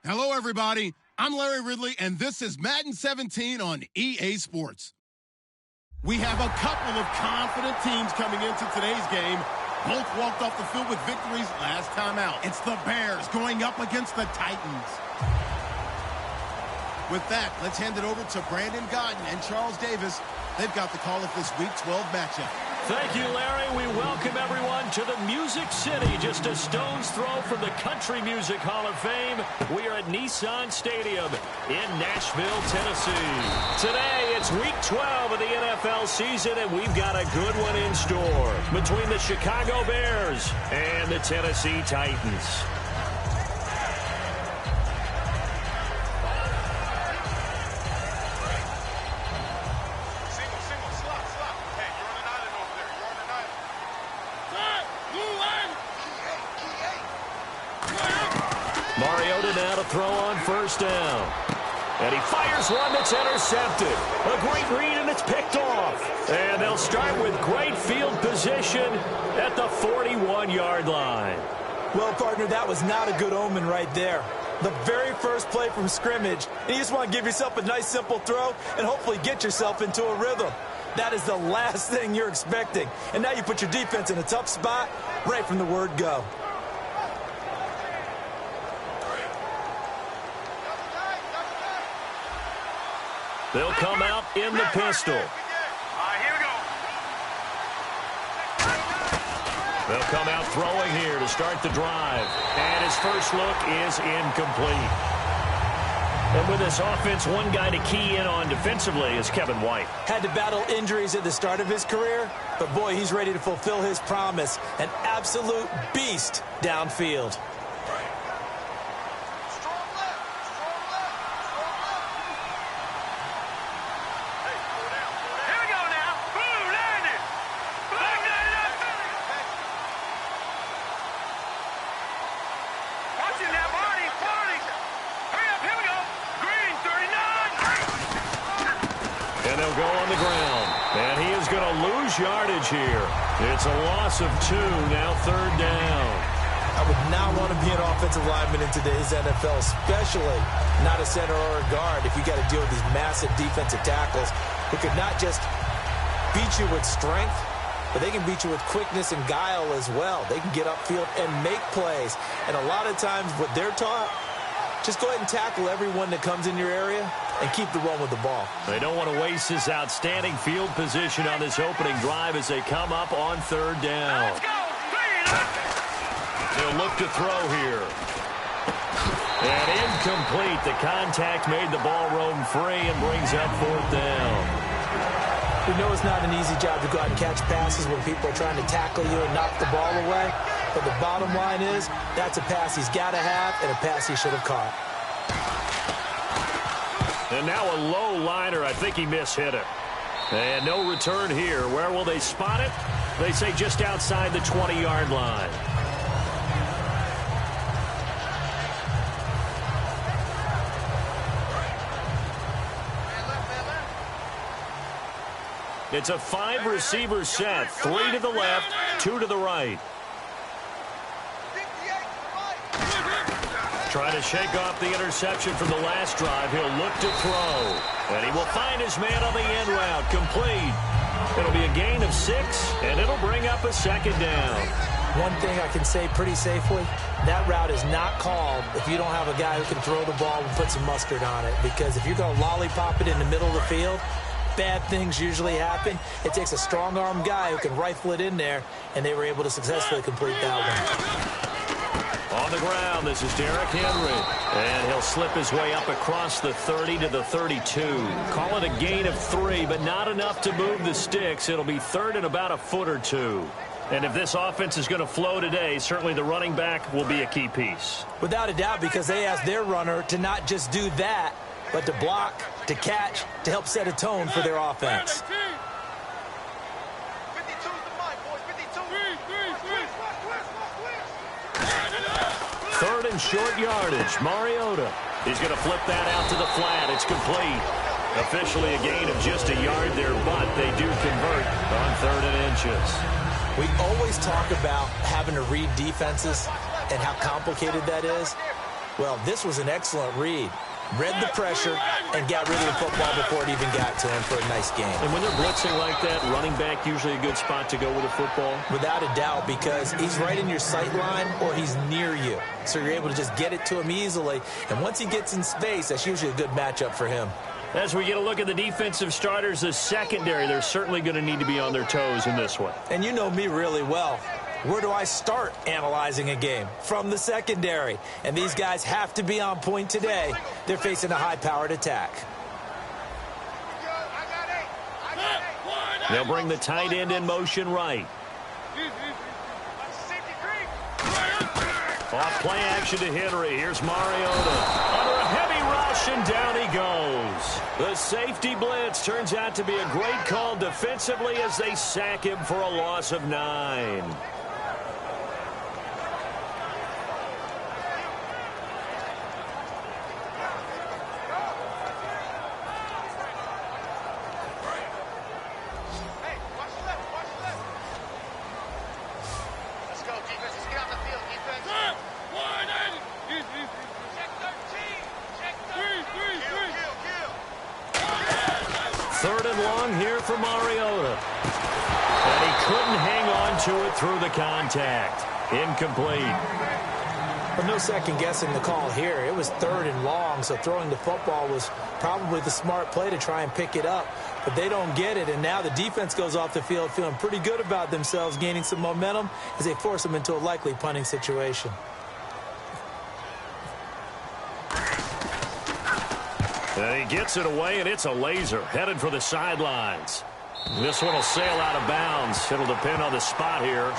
Hello, everybody. I'm Larry Ridley, and this is Madden 17 on EA Sports. We have a couple of confident teams coming into today's game. Both walked off the field with victories last time out. It's the Bears going up against the Titans. With that, let's hand it over to Brandon Godden and Charles Davis. They've got the call of this Week 12 matchup. Thank you, Larry. We welcome everyone to the Music City, just a stone's throw from the Country Music Hall of Fame. We are at Nissan Stadium in Nashville, Tennessee. Today, it's Week 12 of the NFL season, and we've got a good one in store between the Chicago Bears and the Tennessee Titans. Now to throw on first down. And he fires one that's intercepted. A great read, and it's picked off. And they'll start with great field position at the 41-yard line. Well, partner, that was not a good omen right there. The very first play from scrimmage, and you just want to give yourself a nice, simple throw and hopefully get yourself into a rhythm. That is the last thing you're expecting. And now you put your defense in a tough spot right from the word go. They'll come out in the pistol. Here we go. They'll come out throwing here to start the drive. And his first look is incomplete. And with this offense, one guy to key in on defensively is Kevin White. Had to battle injuries at the start of his career, but boy, he's ready to fulfill his promise. An absolute beast downfield. Yardage here. It's a loss of 2, now third down. I would not want to be an offensive lineman in today's NFL, especially not a center or a guard if you got to deal with these massive defensive tackles who could not just beat you with strength, but they can beat you with quickness and guile as well. They can get upfield and make plays. And a lot of times what they're taught, just go ahead and tackle everyone that comes in your area and keep the run with the ball. They don't want to waste this outstanding field position on this opening drive as they come up on third down. Let's go. They'll look to throw here. And incomplete. The contact made the ball roam free and brings up fourth down. We know it's not an easy job to go out and catch passes when people are trying to tackle you and knock the ball away. But the bottom line is, that's a pass he's got to have and a pass he should have caught. And now a low liner. I think he mishit it. And no return here. Where will they spot it? They say just outside the 20-yard line. It's a 5-receiver set. 3 to the left, 2 to the right. Trying to shake off the interception from the last drive. He'll look to throw. And he will find his man on the end route. Complete. It'll be a gain of 6, and it'll bring up a second down. One thing I can say pretty safely, that route is not called if you don't have a guy who can throw the ball and put some mustard on it. Because if you're going to lollipop it in the middle of the field, bad things usually happen. It takes a strong-arm guy who can rifle it in there, and they were able to successfully complete that one. On the ground, this is Derrick Henry. And he'll slip his way up across the 30 to the 32. Call it a gain of 3, but not enough to move the sticks. It'll be third and about a foot or 2. And if this offense is going to flow today, certainly the running back will be a key piece. Without a doubt, because they asked their runner to not just do that, but to block, to catch, to help set a tone for their offense. Third and short yardage. Mariota. He's going to flip that out to the flat. It's complete. Officially a gain of just a yard there, but they do convert on 3rd and inches. We always talk about having to read defenses and how complicated that is. Well, this was an excellent read. Read the pressure and got rid of the football before it even got to him for a nice game. And when they're blitzing like that, running back usually a good spot to go with a football? Without a doubt, because he's right in your sight line or he's near you. So you're able to just get it to him easily. And once he gets in space, that's usually a good matchup for him. As we get a look at the defensive starters, the secondary, they're certainly going to need to be on their toes in this one. And you know me really well. Where do I start analyzing a game? From the secondary. And these guys have to be on point today. They're facing a high-powered attack. They'll bring the tight end in motion right. Off play action to Henry. Here's Mariota. Under a heavy rush, and down he goes. The safety blitz turns out to be a great call defensively as they sack him for a loss of 9. Third and long here for Mariota. And he couldn't hang on to it through the contact. Incomplete. But no second guessing the call here. It was third and long, so throwing the football was probably the smart play to try and pick it up. But they don't get it, and now the defense goes off the field feeling pretty good about themselves, gaining some momentum as they force them into a likely punting situation. And he gets it away, and it's a laser headed for the sidelines. This one will sail out of bounds. It'll depend on the spot here.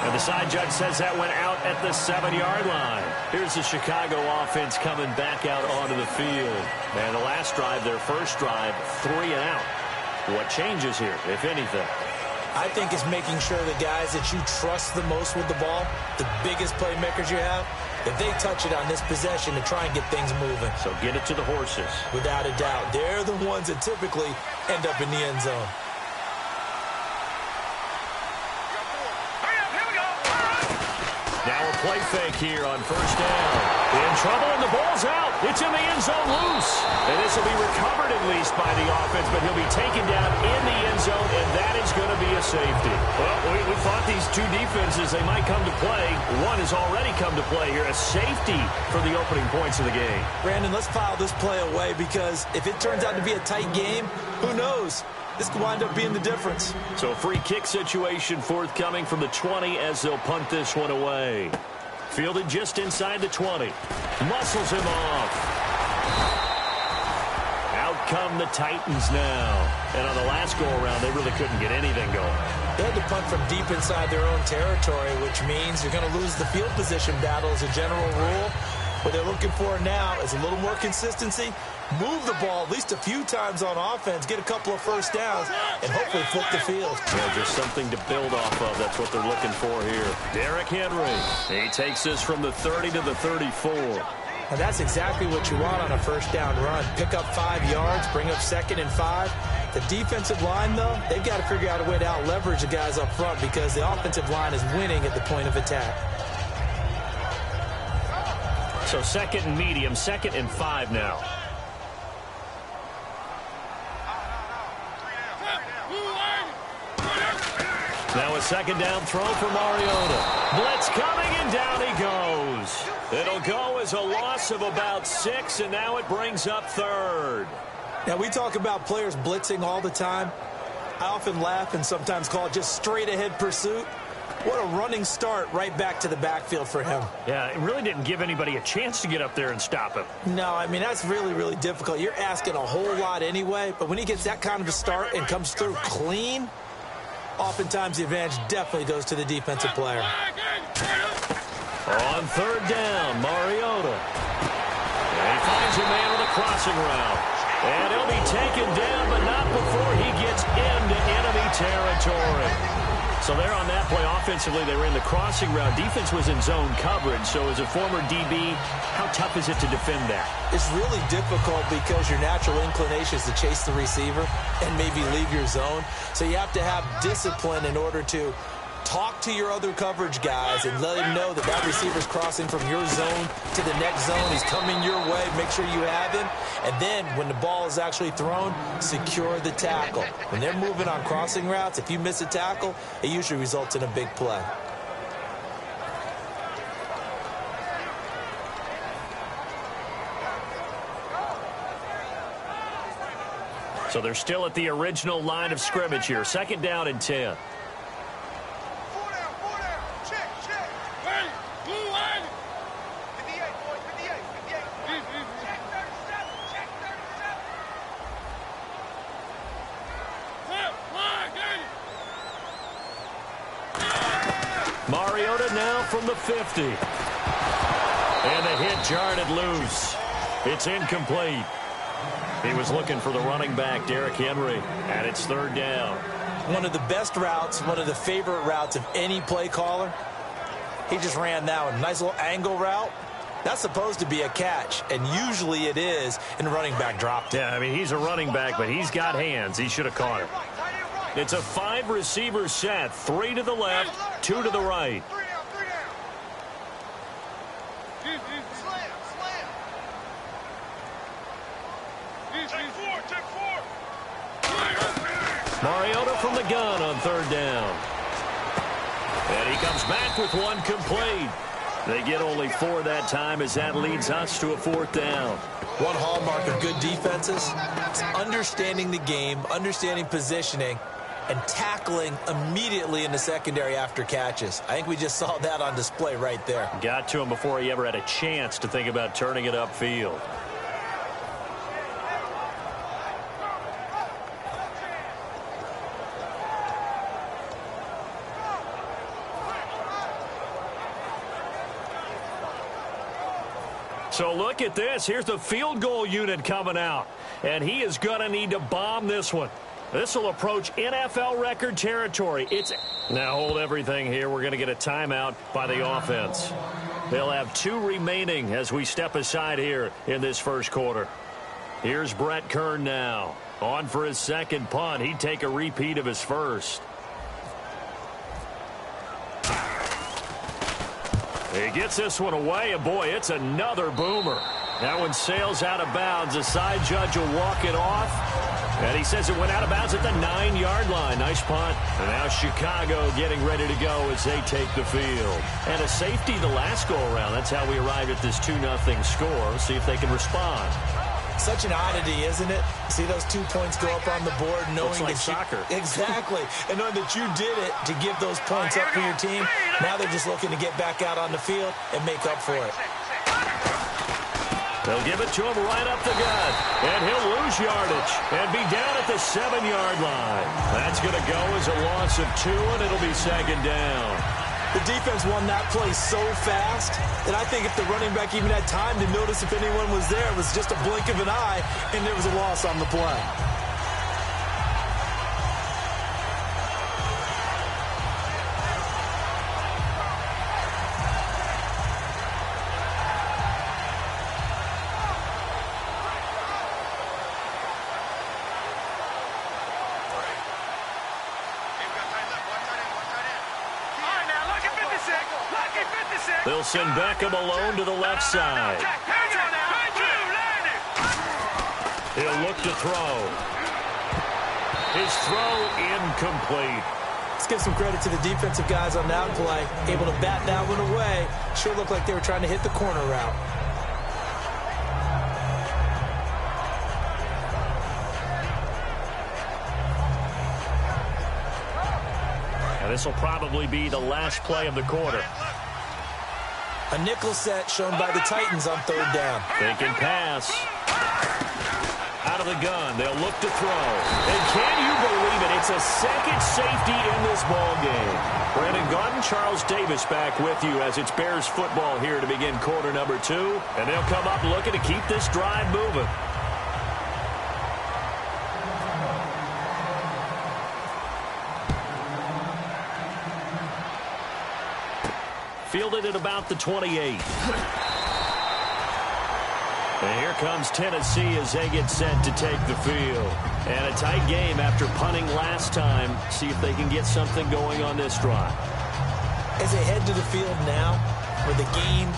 And the side judge says that went out at the 7-yard line. Here's the Chicago offense coming back out onto the field. And the last drive, their first drive, 3 and out. What changes here, if anything? I think it's making sure the guys that you trust the most with the ball, the biggest playmakers you have, if they touch it on this possession to try and get things moving. So get it to the horses. Without a doubt. They're the ones that typically end up in the end zone. Now a play fake here on first down. In trouble, and the ball's out. It's in the end zone loose. And this will be recovered at least by the offense, but he'll be taken down in the end zone, and that is going to be a safety. Well, we thought these two defenses, they might come to play. One has already come to play here, a safety for the opening points of the game. Brandon, let's file this play away because if it turns out to be a tight game, who knows? This could wind up being the difference. So a free kick situation forthcoming from the 20 as they'll punt this one away. Fielded just inside the 20. Muscles him off. Out come the Titans now. And on the last go-around, they really couldn't get anything going. They had to punt from deep inside their own territory, which means you're going to lose the field position battle as a general rule. What they're looking for now is a little more consistency. Move the ball at least a few times on offense, get a couple of first downs, and hopefully flip the field. Yeah, just something to build off of. That's what they're looking for here. Derrick Henry. He takes this from the 30 to the 34. And that's exactly what you want on a first down run. Pick up 5 yards, bring up 2nd and 5. The defensive line, though, they've got to figure out a way to out-leverage the guys up front because the offensive line is winning at the point of attack. So 2nd and medium, 2nd and 5 now. Now a second down throw for Mariota. Blitz coming, and down he goes. It'll go as a loss of about 6, and now it brings up 3rd. Now, we talk about players blitzing all the time. I often laugh and sometimes call it just straight-ahead pursuit. What a running start right back to the backfield for him. Yeah, it really didn't give anybody a chance to get up there and stop him. No, I mean, that's really, really difficult. You're asking a whole lot anyway, but when he gets that kind of a start and comes through clean, oftentimes the advantage definitely goes to the defensive player. On 3rd down, Mariota. And he finds a man with a crossing route. And he'll be taken down, but not before he gets into enemy territory. So there on that play, offensively, they were in the crossing route. Defense was in zone coverage. So as a former DB, how tough is it to defend that? It's really difficult because your natural inclination is to chase the receiver and maybe leave your zone. So you have to have discipline in order to Talk to your other coverage guys and let him know that that receiver's crossing from your zone to the next zone. He's coming your way. Make sure you have him. And then when the ball is actually thrown, secure the tackle. When they're moving on crossing routes, if you miss a tackle, it usually results in a big play. So they're still at the original line of scrimmage here. 2nd down and 10. Mariota now from the 50. And the hit jarred it loose. It's incomplete. He was looking for the running back, Derrick Henry, and it's 3rd down. One of the best routes, one of the favorite routes of any play caller. He just ran that one. Nice little angle route. That's supposed to be a catch, and usually it is, and the running back dropped it. Yeah, I mean, he's a running back, but he's got hands. He should have caught it. It's a 5-receiver set. 3 to the left, 2 to the right. Mariota from the gun on 3rd down. And he comes back with one complete. They get only 4 that time as that leads us to a 4th down. One hallmark of good defenses is understanding the game, understanding positioning, and tackling immediately in the secondary after catches. I think we just saw that on display right there. Got to him before he ever had a chance to think about turning it upfield. So look at this. Here's the field goal unit coming out. And he is going to need to bomb this one. This will approach NFL record territory. Now hold everything here. We're going to get a timeout by the offense. They'll have 2 remaining as we step aside here in this first quarter. Here's Brett Kern now. On for his 2nd punt. He'd take a repeat of his first. He gets this one away, and boy, it's another boomer. That one sails out of bounds. The side judge will walk it off. And he says it went out of bounds at the 9-yard line. Nice punt. And now Chicago getting ready to go as they take the field. And a safety the last go-around. That's how we arrived at this 2-0 score. See if they can respond. Such an oddity, isn't it? See those 2 points go up on the board, knowing like that soccer. Exactly. And knowing that you did it to give those points up for your team. Now they're just looking to get back out on the field and make up for it. They'll give it to him right up the gut. And he'll lose yardage and be down at the 7-yard line. That's going to go as a loss of 2, and it'll be 2nd down. The defense won that play so fast that I think if the running back even had time to notice if anyone was there, it was just a blink of an eye, and there was a loss on the play. They'll send Beckham alone to the left side. He'll look to throw. His throw incomplete. Let's give some credit to the defensive guys on that play. Able to bat that one away. Sure looked like they were trying to hit the corner route. And this will probably be the last play of the quarter. A nickel set shown by the Titans on 3rd down. Thinking pass. Out of the gun. They'll look to throw. And can you believe it? It's a second safety in this ball game. Brandon Gaudin, Charles Davis back with you as it's Bears football here to begin quarter number 2. And they'll come up looking to keep this drive moving. Fielded at about the 28. And here comes Tennessee as they get set to take the field. And a tight game after punting last time. See if they can get something going on this drive. As they head to the field now, with the game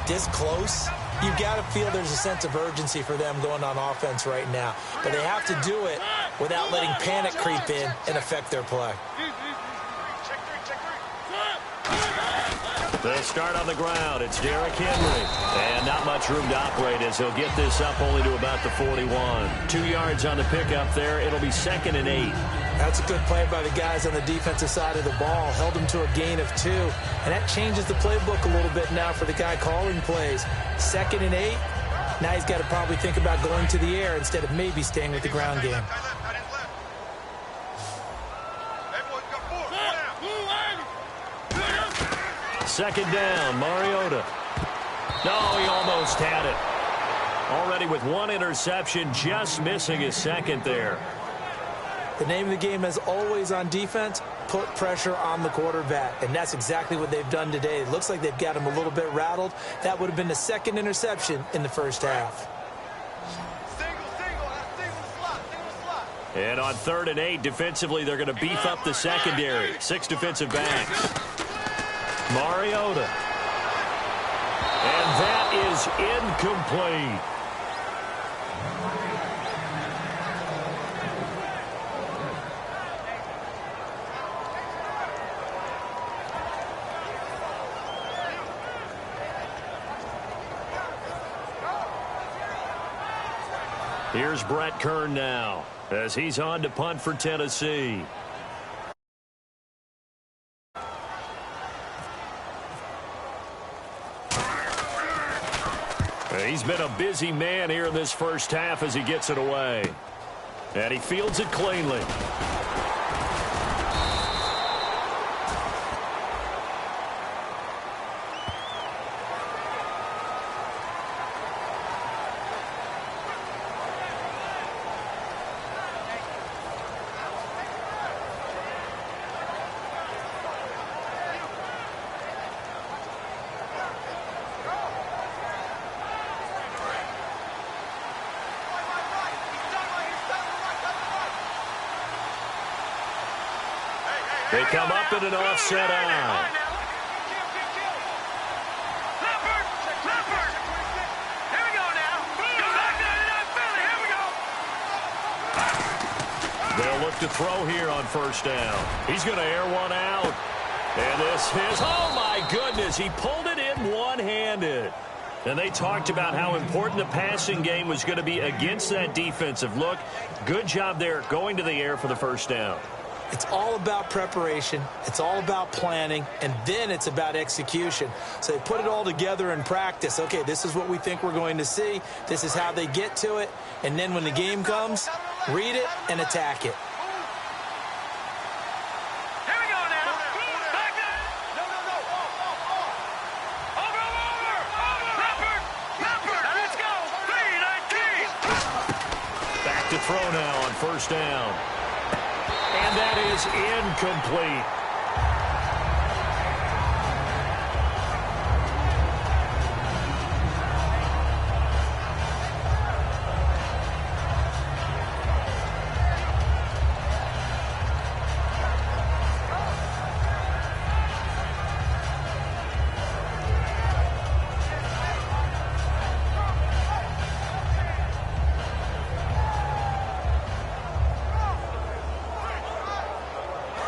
this close, you've got to feel there's a sense of urgency for them going on offense right now. But they have to do it without letting panic creep in and affect their play. They'll start on the ground. It's Derrick Henry. And not much room to operate as he'll get this up only to about the 41. 2 yards on the pickup there. It'll be 2nd and 8. That's a good play by the guys on the defensive side of the ball. Held them to a gain of 2. And that changes the playbook a little bit now for the guy calling plays. 2nd and 8. Now he's got to probably think about going to the air instead of maybe staying with the ground game. Second down, Mariota. No, he almost had it. Already with 1 interception, just missing his second there. The name of the game, as always on defense, put pressure on the quarterback. And that's exactly what they've done today. It looks like they've got him a little bit rattled. That would have been the 2nd interception in the first half. And on 3rd and 8, defensively, they're going to beef up the secondary. 6 defensive backs. Mariota. And that is incomplete. Here's Brett Kern now as he's on to punt for Tennessee. He's been a busy man here in this first half as he gets it away. And he fields it cleanly. They come up in an offset eye. They'll look to throw here on first down. He's going to air one out. And this is, oh my goodness, he pulled it in one-handed. And they talked about how important the passing game was going to be against that defensive look. Good job there going to the air for the first down. It's all about preparation. It's all about planning. And then it's about execution. So they put it all together in practice. Okay, this is what we think we're going to see. This is how they get to it. And then when the game comes, read it and attack it. Back to throw now on first down. And that is incomplete.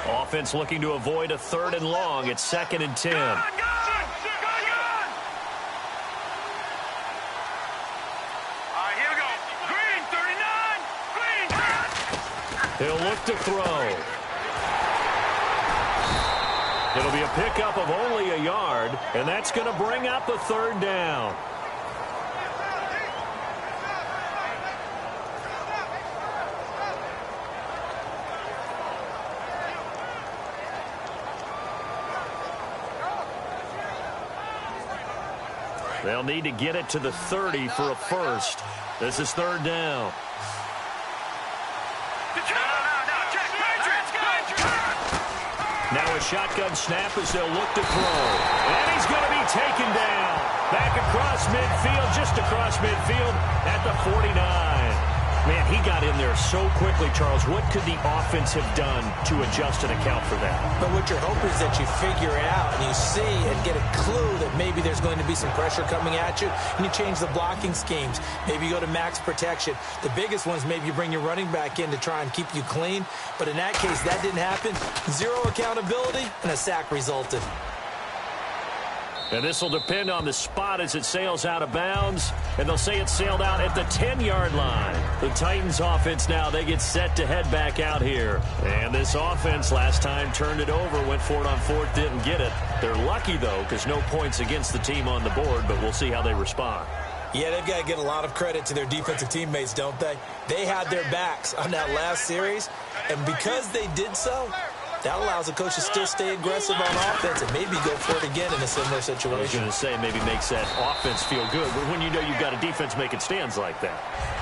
Offense looking to avoid a 3rd and long. It's 2nd and 10. He'll look to throw. It'll be a pickup of only a yard, and that's going to bring up a 3rd down. They'll need to get it to the 30 for a first. This is 3rd down. Now a shotgun snap as they'll look to throw. And he's going to be taken down. Back across midfield, just across midfield at the 49. Man, he got in there so quickly, Charles. What could the offense have done to adjust and account for that? But what you're hoping is that you figure it out and you see and get a clue that maybe there's going to be some pressure coming at you, and you change the blocking schemes. Maybe you go to max protection. The biggest ones, maybe you bring your running back in to try and keep you clean. But in that case, that didn't happen. Zero accountability, and a sack resulted. And this will depend on the spot as it sails out of bounds. And they'll say it sailed out at the 10-yard line. The Titans offense now, they get set to head back out here. And this offense last time turned it over, went for it on fourth, didn't get it. They're lucky, though, because no points against the team on the board, but we'll see how they respond. Yeah, they've got to give a lot of credit to their defensive teammates, don't they? They had their backs on that last series, and because they did so, that allows the coach to still stay aggressive on offense and maybe go for it again in a similar situation. I was going to say maybe makes that offense feel good, but when you know you've got a defense making stands like that.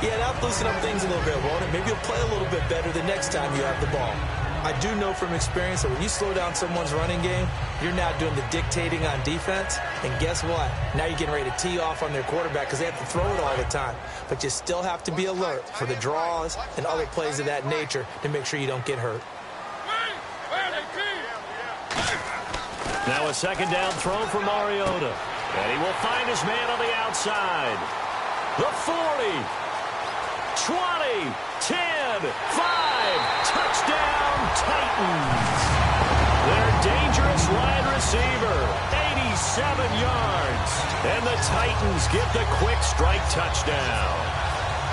Yeah, that'll loosen up things a little bit, won't it? Maybe you'll play a little bit better the next time you have the ball. I do know from experience that when you slow down someone's running game, you're now doing the dictating on defense. And guess what? Now you're getting ready to tee off on their quarterback because they have to throw it all the time. But you still have to be alert for the draws and other plays of that nature to make sure you don't get hurt. Now a second down throw for Mariota. And he will find his man on the outside. The 40, 20, 10, 5, touchdown Titans. Their dangerous wide receiver, 87 yards. And the Titans get the quick strike touchdown.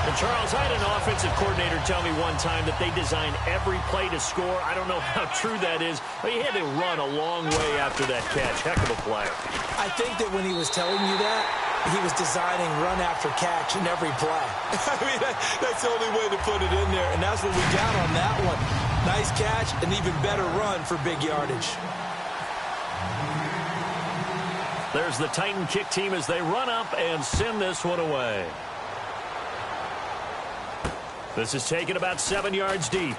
And, Charles, I had an offensive coordinator tell me one time that they design every play to score. I don't know how true that is, but he had to run a long way after that catch. Heck of a play. I think that when he was telling you that, he was designing run after catch in every play. I mean, that's the only way to put it in there, and that's what we got on that one. Nice catch, an even better run for big yardage. There's the Titan kick team as they run up and send this one away. This is taken about 7 yards deep.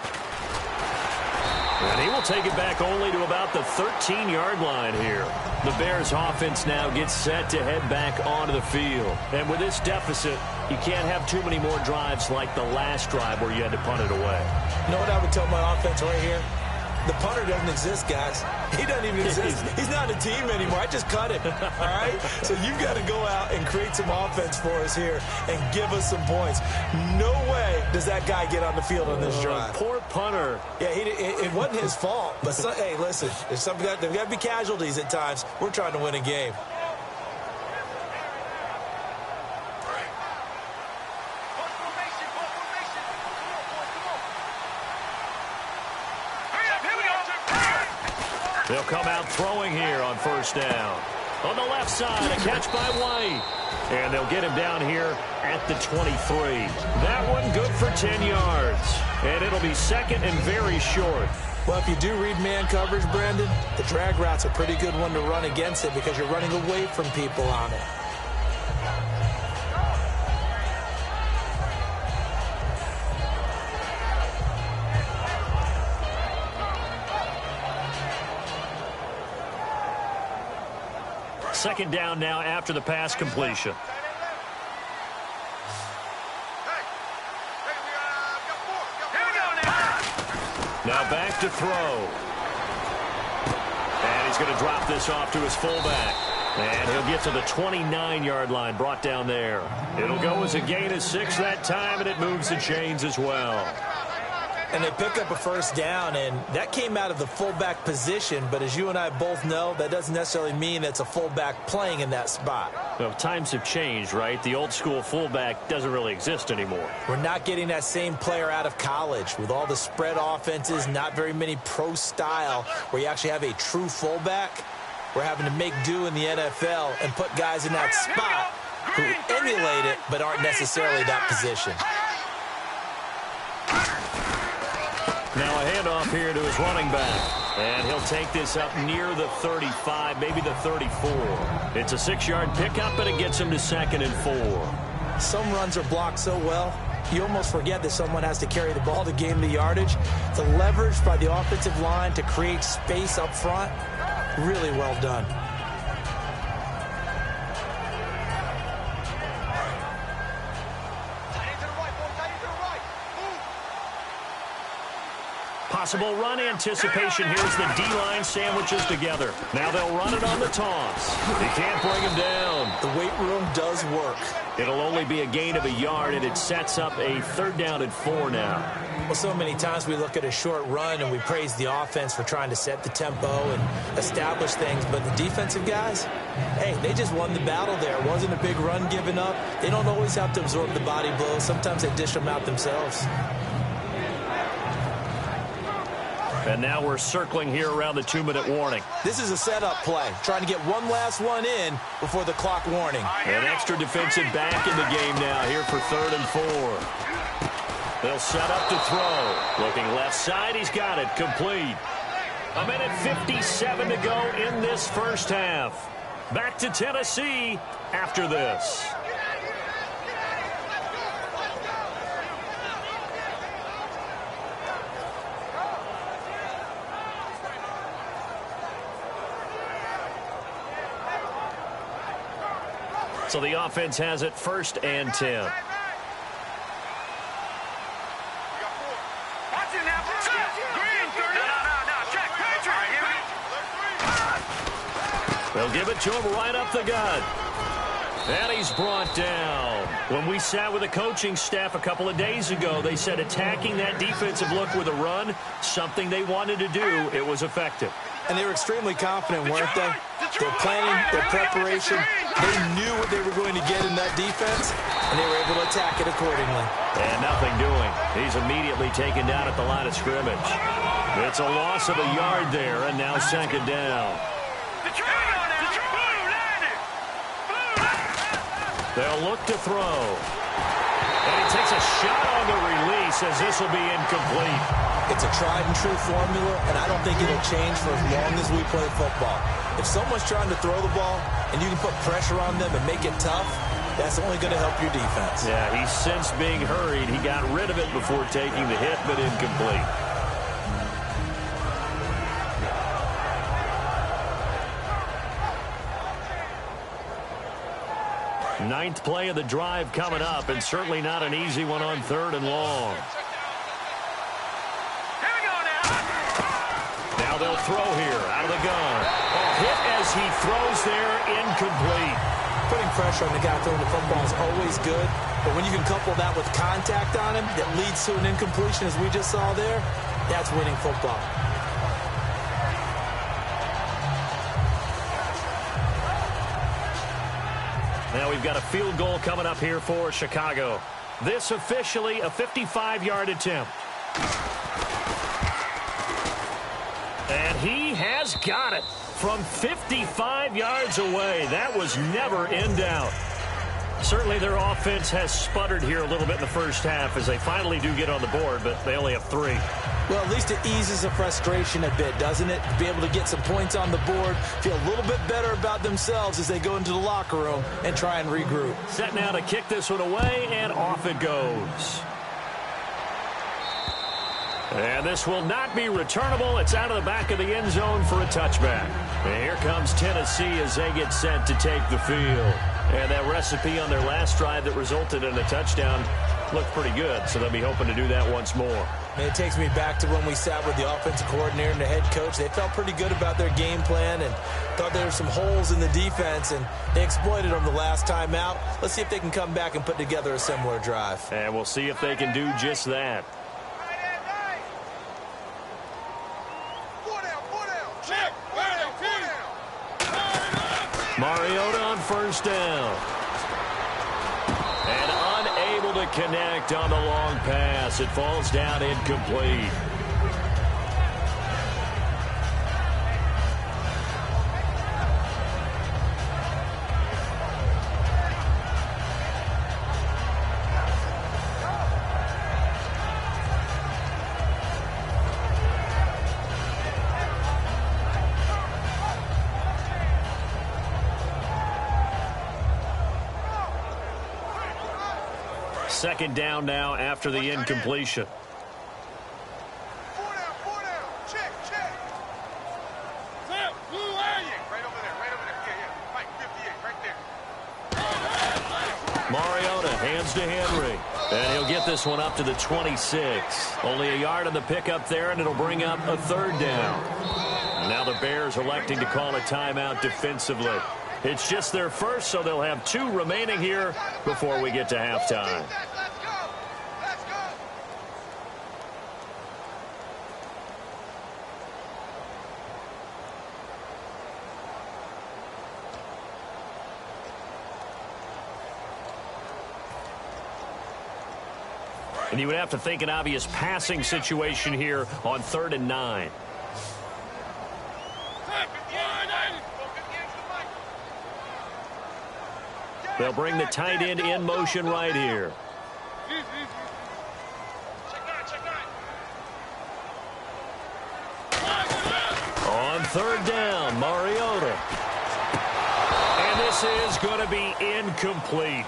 And he will take it back only to about the 13-yard line here. The Bears offense now gets set to head back onto the field. And with this deficit, you can't have too many more drives like the last drive where you had to punt it away. You know what I would tell my offense right here? The punter doesn't exist, guys. He doesn't even exist. He's not a team anymore. I just cut him, all right? So you've got to go out and create some offense for us here and give us some points. No way does that guy get on the field on this drive. Poor punter. Yeah, it wasn't his fault. But, hey, listen, there's got to be casualties at times. We're trying to win a game. They'll come out throwing here on first down. On the left side, a catch by White. And they'll get him down here at the 23. That one good for 10 yards. And it'll be second and very short. Well, if you do read man coverage, Brandon, the drag route's a pretty good one to run against it because you're running away from people on it. Second down now after the pass completion. Now back to throw. And he's going to drop this off to his fullback. And he'll get to the 29-yard line, brought down there. It'll go as a gain of 6 that time, and it moves the chains as well. And they pick up a first down, and that came out of the fullback position. But as you and I both know, that doesn't necessarily mean it's a fullback playing in that spot. Well, times have changed, right? The old school fullback doesn't really exist anymore. We're not getting that same player out of college with all the spread offenses, not very many pro style where you actually have a true fullback. We're having to make do in the NFL and put guys in that spot who emulate it but aren't necessarily that position. Now a handoff here to his running back. And he'll take this up near the 35, maybe the 34. It's a 6-yard pickup, and it gets him to 2nd and 4. Some runs are blocked so well, you almost forget that someone has to carry the ball to gain the yardage. The leverage by the offensive line to create space up front, really well done. Possible run anticipation here as the D-line sandwiches together. Now they'll run it on the toss. He can't bring him down. The weight room does work. It'll only be a gain of a yard, and it sets up a 3rd down and 4 now. Well, so many times we look at a short run and we praise the offense for trying to set the tempo and establish things, but the defensive guys, hey, they just won the battle there. It wasn't a big run given up. They don't always have to absorb the body blows. Sometimes they dish them out themselves. And now we're circling here around the 2-minute warning. This is a setup play, trying to get one last one in before the clock warning. An extra defensive back in the game now here for 3rd and 4. They'll set up to throw. Looking left side, he's got it, complete. 1:57 to go in this first half. Back to Tennessee after this. So the offense has it 1st and 10. They'll give it to him right up the gut. And he's brought down. When we sat with the coaching staff a couple of days ago, they said attacking that defensive look with a run, something they wanted to do, it was effective. And they were extremely confident, weren't they? Their planning, their preparation, they knew what they were going to get in that defense, and they were able to attack it accordingly. And nothing doing. He's immediately taken down at the line of scrimmage. It's a loss of a yard there, and now 2nd down. They'll look to throw. And he takes a shot on the release as this will be incomplete. It's a tried-and-true formula, and I don't think it'll change for as long as we play football. If someone's trying to throw the ball and you can put pressure on them and make it tough, that's only going to help your defense. Yeah, he's since being hurried. He got rid of it before taking the hit, but incomplete. Ninth play of the drive coming up, and certainly not an easy one on 3rd and long. Now they'll throw here out of the gun. Hit as he throws there, incomplete. Putting pressure on the guy throwing the football is always good, but when you can couple that with contact on him that leads to an incompletion, as we just saw there, that's winning football. Now we've got a field goal coming up here for Chicago. This officially a 55-yard attempt. And he has got it from 55 yards away. That was never in doubt. Certainly their offense has sputtered here a little bit in the first half as they finally do get on the board, but they only have 3. Well, at least it eases the frustration a bit, doesn't it? To be able to get some points on the board, feel a little bit better about themselves as they go into the locker room and try and regroup. Set now to kick this one away, and off it goes. And this will not be returnable. It's out of the back of the end zone for a touchback. And here comes Tennessee as they get set to take the field. And that recipe on their last drive that resulted in a touchdown looked pretty good, so they'll be hoping to do that once more. And it takes me back to when we sat with the offensive coordinator and the head coach. They felt pretty good about their game plan and thought there were some holes in the defense, and they exploited them the last time out. Let's see if they can come back and put together a similar drive. And we'll see if they can do just that. Mariota on 1st down. And unable to connect on the long pass. It falls down incomplete. Second down now after the incompletion. Mariota hands to Henry. And he'll get this one up to the 26. Only a yard on the pickup there, and it'll bring up a third down. And now the Bears electing to call a timeout defensively. It's just their first, so they'll have 2 remaining here before we get to halftime. And you would have to think an obvious passing situation here on 3rd and 9. They'll bring the tight end in motion right here. On 3rd down, Mariota. And this is going to be incomplete.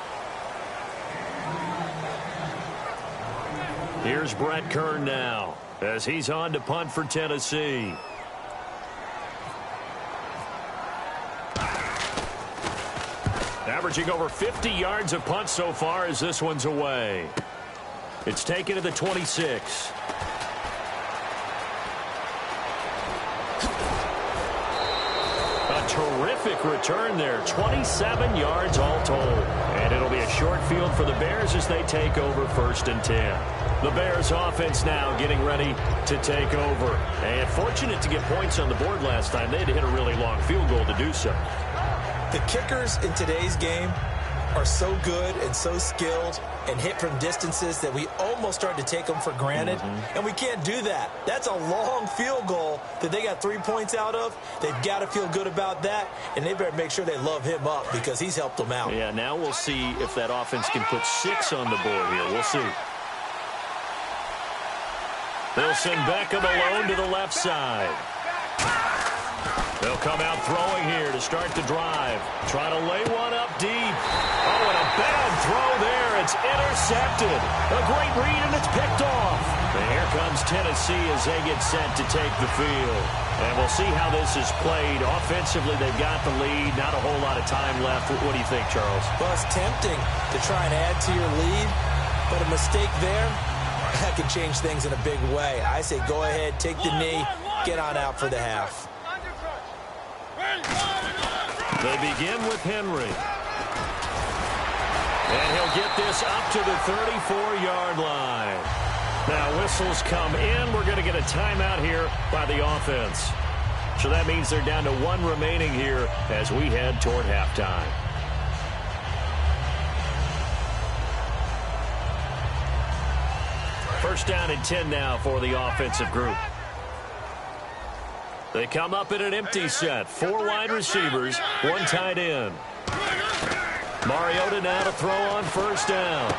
Here's Brett Kern now as he's on to punt for Tennessee. Averaging over 50 yards of punt so far as this one's away. It's taken to the 26. A terrific return there. 27 yards all told. And it'll be a short field for the Bears as they take over 1st and 10. The Bears offense now getting ready to take over. And fortunate to get points on the board last time. They had to hit a really long field goal to do so. The kickers in today's game are so good and so skilled and hit from distances that we almost start to take them for granted. And we can't do that. That's a long field goal that they got 3 points out of. They've got to feel good about that, and they better make sure they love him up because he's helped them out. Yeah, now we'll see if that offense can put 6 on the board here. We'll see. They'll send Beckham alone to the left side. They'll come out throwing here to start the drive. Try to lay one up deep. Oh, and a bad throw there. It's intercepted. A great read, and it's picked off. And here comes Tennessee as they get set to take the field. And we'll see how this is played. Offensively, they've got the lead. Not a whole lot of time left. What do you think, Charles? Well, it's tempting to try and add to your lead, but a mistake there, that could change things in a big way. I say go ahead, take the knee, get on out for the half. They begin with Henry. And he'll get this up to the 34-yard line. Now whistles come in. We're going to get a timeout here by the offense. So that means they're down to 1 remaining here as we head toward halftime. First down and 10 now for the offensive group. They come up in an empty set. 4 wide receivers, 1 tight end. Mariota now to throw on first down.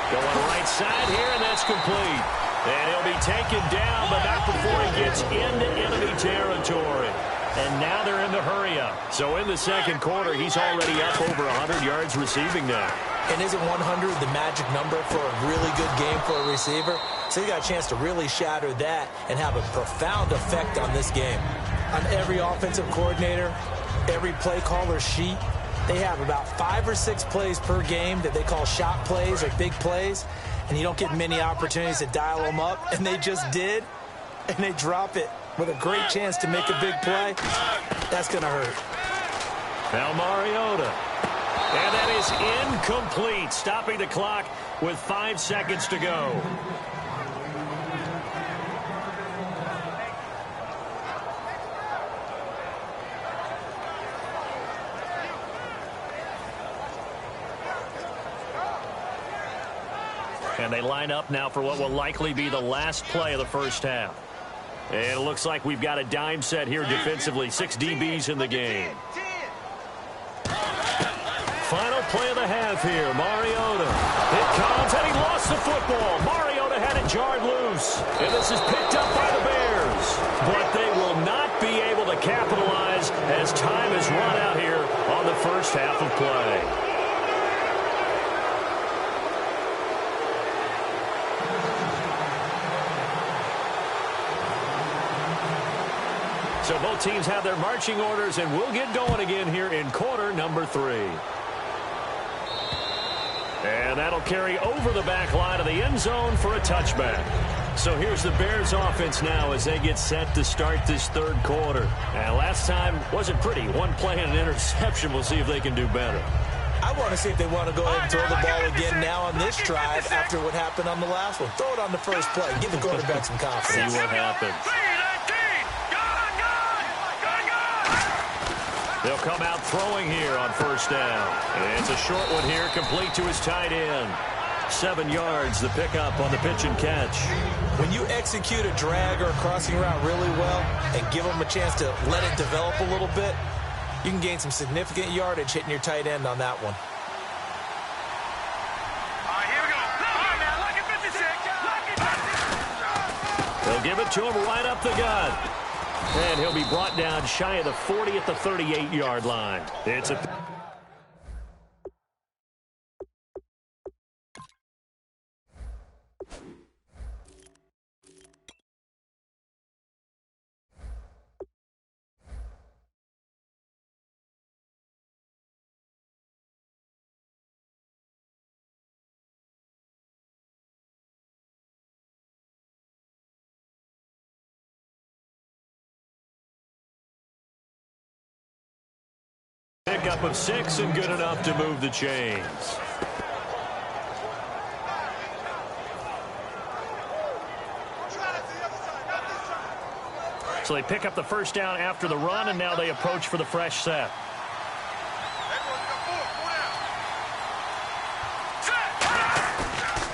Going right side here, and that's complete. And he'll be taken down, but not before he gets into enemy territory. And now they're in the hurry-up. So in the second quarter, he's already up over 100 yards receiving now. And isn't 100 the magic number for a really good game for a receiver? So he got a chance to really shatter that and have a profound effect on this game. On every offensive coordinator, every play caller sheet, they have about 5 or 6 plays per game that they call shot plays or big plays, and you don't get many opportunities to dial them up, and they just did, and they drop it with a great chance to make a big play. That's going to hurt. Now Mariota. And that is incomplete, stopping the clock with 5 seconds to go. And they line up now for what will likely be the last play of the first half. And it looks like we've got a dime set here defensively. 6 DBs in the game. Final play of the half here. Mariota. It comes, and he lost the football. Mariota had it jarred loose. And this is picked up by the Bears. But they will not be able to capitalize as time has run out here on the first half of play. So both teams have their marching orders, and we'll get going again here in quarter number 3. And that'll carry over the back line of the end zone for a touchback. So here's the Bears offense now as they get set to start this third quarter. And last time wasn't pretty. One play and an interception. We'll see if they can do better. I want to see if they want to go ahead and throw the ball again now on this drive after what happened on the last one. Throw it on the first play. Give the quarterback some confidence. See what happens. They'll come out throwing here on first down. And it's a short one here, complete to his tight end. 7 yards, the pickup on the pitch and catch. When you execute a drag or a crossing route really well and give them a chance to let it develop a little bit, you can gain some significant yardage hitting your tight end on that one. All right, here we go. They'll give it to him right up the gut. And he'll be brought down shy of the 40 at the 38-yard line. It's a... Pickup of 6 and good enough to move the chains. So they pick up the first down after the run, and now they approach for the fresh set.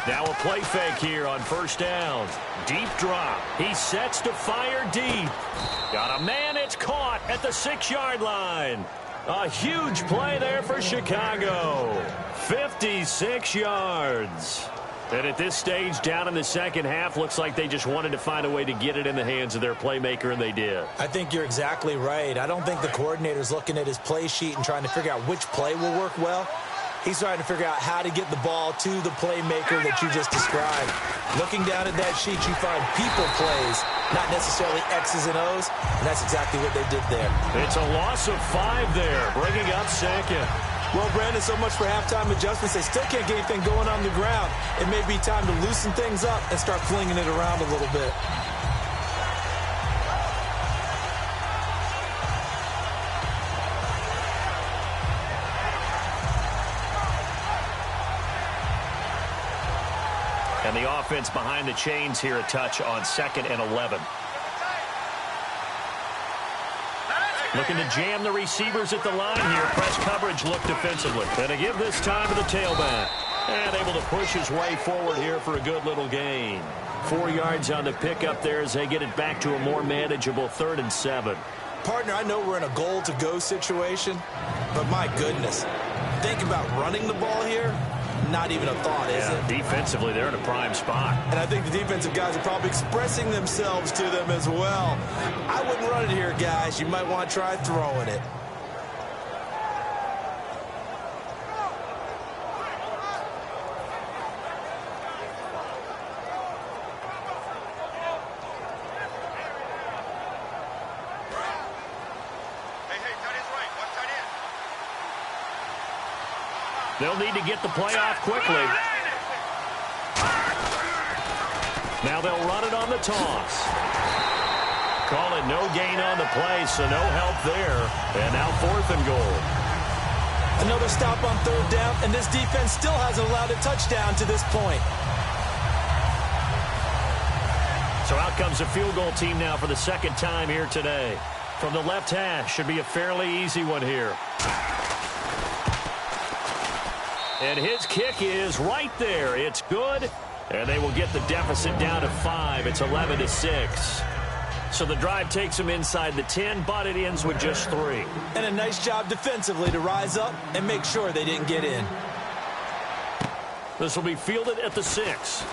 Now a play fake here on first down. Deep drop. He sets to fire deep. Got a man. It's caught at the 6-yard line. A huge play there for Chicago. 56 yards. And at this stage, down in the second half, looks like they just wanted to find a way to get it in the hands of their playmaker, and they did. I think you're exactly right. I don't think the coordinator's looking at his play sheet and trying to figure out which play will work well. He's trying to figure out how to get the ball to the playmaker that you just described. Looking down at that sheet, you find people plays, not necessarily X's and O's, and that's exactly what they did there. It's a loss of 5 there, bringing up second. Well, Brandon, so much for halftime adjustments. They still can't get anything going on the ground. It may be time to loosen things up and start flinging it around a little bit. And the offense behind the chains here, a touch on 2nd and 11. Looking to jam the receivers at the line here. Press coverage look defensively. And to give this time to the tailback. And able to push his way forward here for a good little gain. 4 yards on the pickup there as they get it back to a more manageable 3rd and 7. Partner, I know we're in a goal-to-go situation, but my goodness. Think about running the ball here. Not even a thought, is it? Defensively, they're in a prime spot. And I think the defensive guys are probably expressing themselves to them as well. I wouldn't run it here, guys. You might want to try throwing it. They'll need to get the play off quickly. Now they'll run it on the toss. Call it no gain on the play, so no help there. And now 4th and goal. Another stop on 3rd down, and this defense still hasn't allowed a touchdown to this point. So out comes a field goal team now for the 2nd time here today. From the left hash, should be a fairly easy one here. And his kick is right there. It's good. And they will get the deficit down to 5. It's 11-6. So the drive takes them inside the 10, but it ends with just 3. And a nice job defensively to rise up and make sure they didn't get in. This will be fielded at the 6.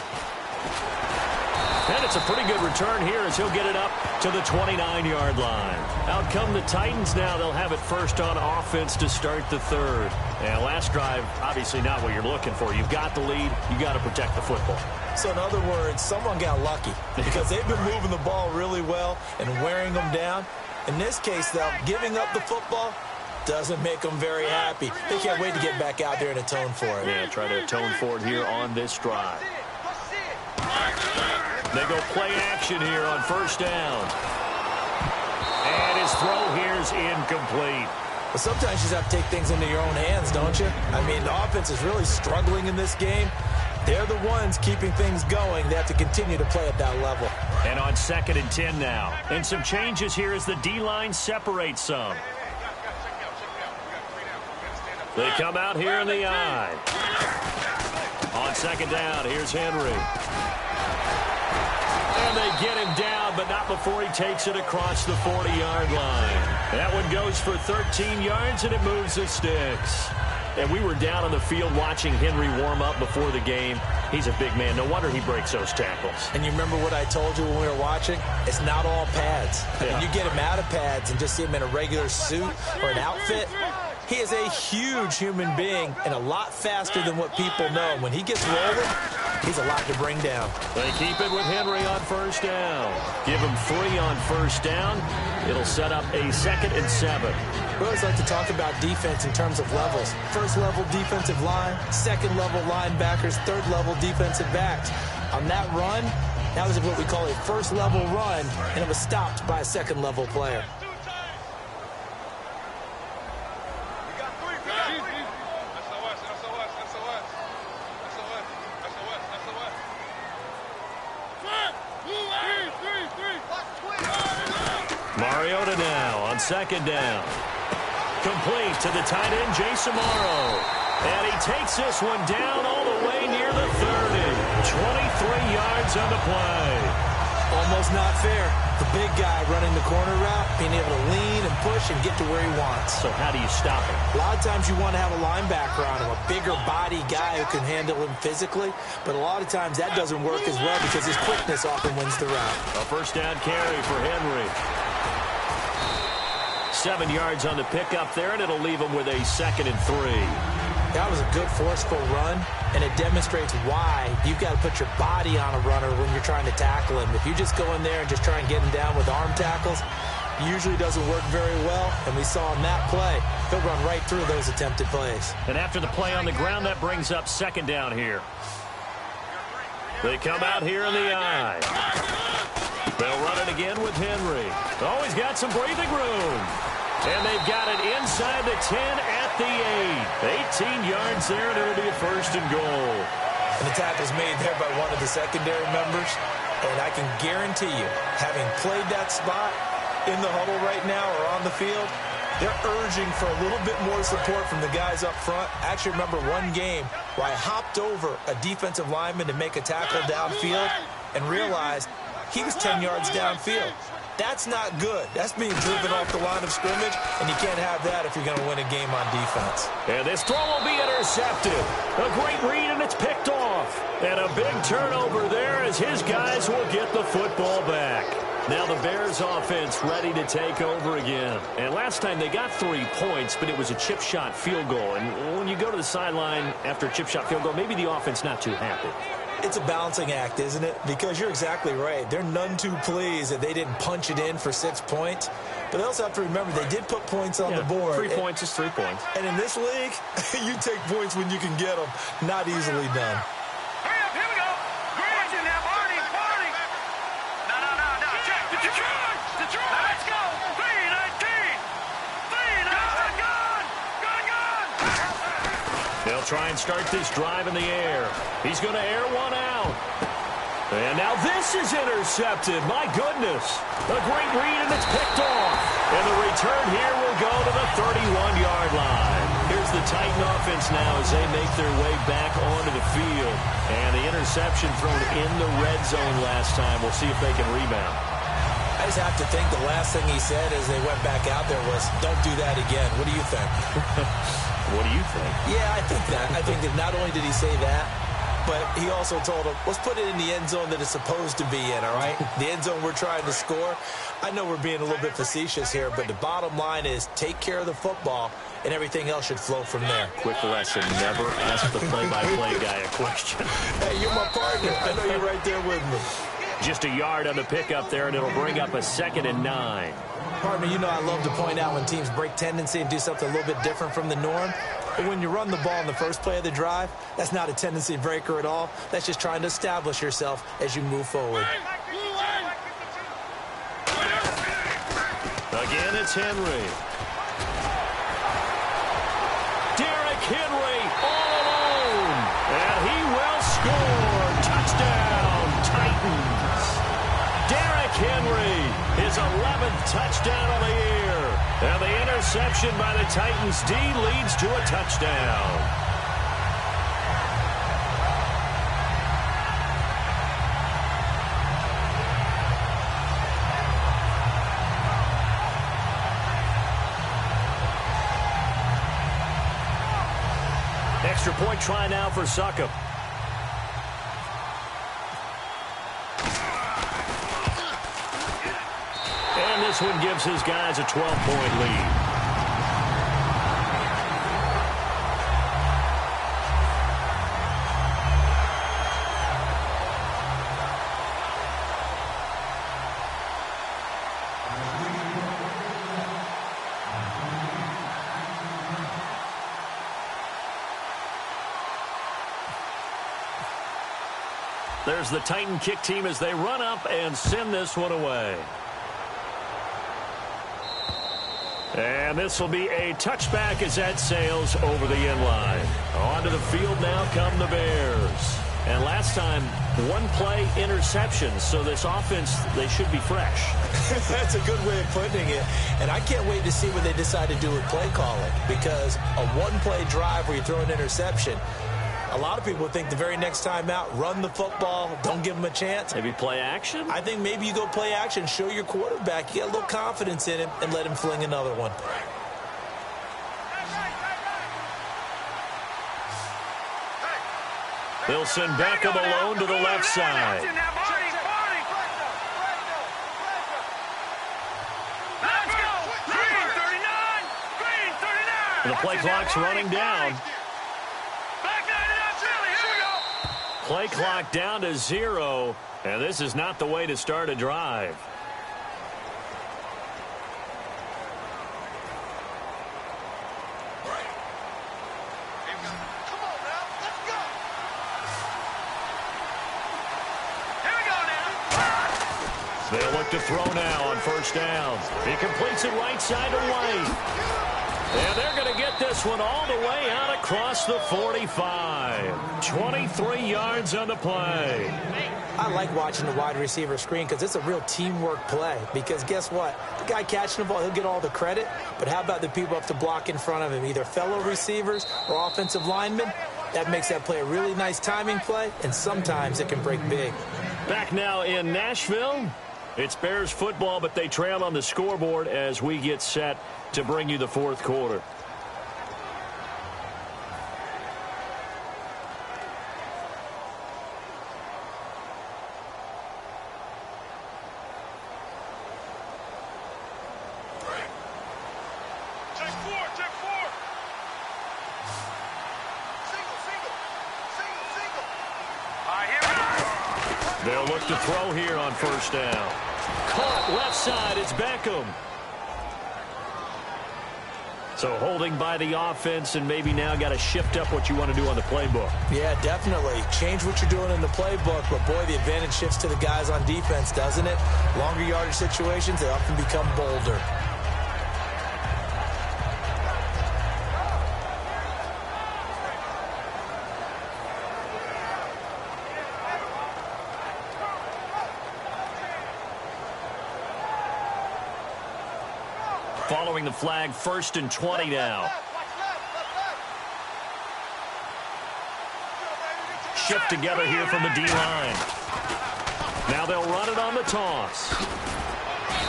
And it's a pretty good return here as he'll get it up to the 29-yard line. Out come the Titans now. They'll have it first on offense to start the 3rd. And last drive, obviously not what you're looking for. You've got the lead. You got to protect the football. So in other words, someone got lucky because they've been moving the ball really well and wearing them down. In this case, though, giving up the football Doesn't make them very happy. They can't wait to get back out there and atone for it. Yeah, try to atone for it here on this drive. They go play action here on first down. And his throw here is incomplete. But sometimes you just have to take things into your own hands, don't you? I mean, the offense is really struggling in this game. They're the ones keeping things going. They have to continue to play at that level. And on 2nd and 10 now. And some changes here as the D-line separates some. They come out here in the eye. On 2nd down, here's Henry. And they get him down, but not before he takes it across the 40-yard line. That one goes for 13 yards, and it moves the sticks. And we were down on the field watching Henry warm up before the game. He's a big man. No wonder he breaks those tackles. And you remember what I told you when we were watching? It's not all pads. Yeah. When you get him out of pads and just see him in a regular suit or an outfit, he is a huge human being and a lot faster than what people know. When he gets rolling, he's a lot to bring down. They keep it with Henry on first down. Give him 3 on first down. It'll set up a 2nd and 7. We always like to talk about defense in terms of levels. First level defensive line, second level linebackers, third level defensive backs. On that run, that was what we call a first level run, and it was stopped by a second level player. Mariota now on 2nd down. Complete to the tight end, Jason Morrow. And he takes this one down all the way near the 30. 23 yards on the play. Almost not fair. The big guy running the corner route, being able to lean and push and get to where he wants. So how do you stop him? A lot of times you want to have a linebacker on him, a bigger body guy who can handle him physically. But a lot of times that doesn't work as well because his quickness often wins the route. A first down carry for Henry. 7 yards on the pickup there, and it'll leave him with a 2nd and 3. That was a good forceful run, and it demonstrates why you've got to put your body on a runner when you're trying to tackle him. If you just go in there and just try and get him down with arm tackles, it usually doesn't work very well, and we saw on that play, he'll run right through those attempted plays. And after the play on the ground, that brings up 2nd down here. They come out here in the eye. They'll run it again with Henry. Oh, he's got some breathing room. And they've got it inside the 10 at the 8. 18 yards there, and it'll be a 1st and goal. And the tackle's made there by one of the secondary members. And I can guarantee you, having played that spot in the huddle right now or on the field, they're urging for a little bit more support from the guys up front. I actually remember one game where I hopped over a defensive lineman to make a tackle downfield and realized he was 10 yards downfield. That's not good. That's being driven off the line of scrimmage, and you can't have that if you're going to win a game on defense. And this throw will be intercepted. A great read, and it's picked off. And a big turnover there as his guys will get the football back. Now the Bears offense ready to take over again. And last time they got 3 points, but it was a chip shot field goal. And when you go to the sideline after a chip shot field goal, maybe the offense not too happy. It's a balancing act, isn't it? Because you're exactly right. They're none too pleased that they didn't punch it in for 6 points. But they also have to remember they did put points on the board. 3 points is 3 points. And in this league, you take points when you can get them. Not easily done. Hurry up, here we go. Watch it now, Barney. No. Check. Detroit. Let's go. 3-19. Gone. They'll try and start this drive in the air. He's going to air one out. And now this is intercepted. My goodness. A great read, and it's picked off. And the return here will go to the 31-yard line. Here's the Titan offense now as they make their way back onto the field. And the interception thrown in the red zone last time. We'll see if they can rebound. I just have to think the last thing he said as they went back out there was, don't do that again. What do you think? What do you think? Yeah, I think that. I think that not only did he say that, but he also told him, let's put it in the end zone that it's supposed to be in, all right? The end zone we're trying to score. I know we're being a little bit facetious here, but the bottom line is take care of the football, and everything else should flow from there. Quick lesson, never ask the play-by-play guy a question. Hey, you're my partner. I know you're right there with me. Just a yard on the pickup there, and it'll bring up a 2nd and 9. Partner, you know I love to point out when teams break tendency and do something a little bit different from the norm. But when you run the ball in the first play of the drive, that's not a tendency breaker at all. That's just trying to establish yourself as you move forward. Again, it's Henry. Derrick Henry all alone. And he will score. Touchdown, Titans. Derrick Henry, his 11th touchdown of the year. And the interception by the Titans D leads to a touchdown. Extra point try now for Succop. And this one gives his guys a 12-point lead. There's the Titan kick team as they run up and send this one away. And this will be a touchback as that sails over the end line. Onto the field now come the Bears. And last time, one play interception, so this offense, they should be fresh. That's a good way of putting it. And I can't wait to see what they decide to do with play calling, because a one-play drive where you throw an interception, a lot of people think the very next time out, run the football, don't give them a chance. Maybe play action? I think maybe you go play action, show your quarterback, you get a little confidence in him, and let him fling another one. They'll send Beckham alone to the left side. The play clock's running down. Play clock down to 0, and this is not the way to start a drive. They'll look to throw now on first down. He completes it right side to White. And they're going to get this one all the way out across the 45. 23 yards on the play. I like watching the wide receiver screen because it's a real teamwork play. Because guess what? The guy catching the ball, he'll get all the credit. But how about the people up to block in front of him, either fellow receivers or offensive linemen? That makes that play a really nice timing play, and sometimes it can break big. Back now in Nashville. It's Bears football, but they trail on the scoreboard as we get set to bring you the fourth quarter. They'll look to throw here on first down. Caught left side, it's Beckham. So holding by the offense, and maybe now got to shift up what you want to do on the playbook. Yeah, definitely. Change what you're doing in the playbook, but boy, the advantage shifts to the guys on defense, doesn't it? Longer yardage situations, they often become bolder. Following the flag, 1st and 20 now. Shift together here from the D-line. Now they'll run it on the toss.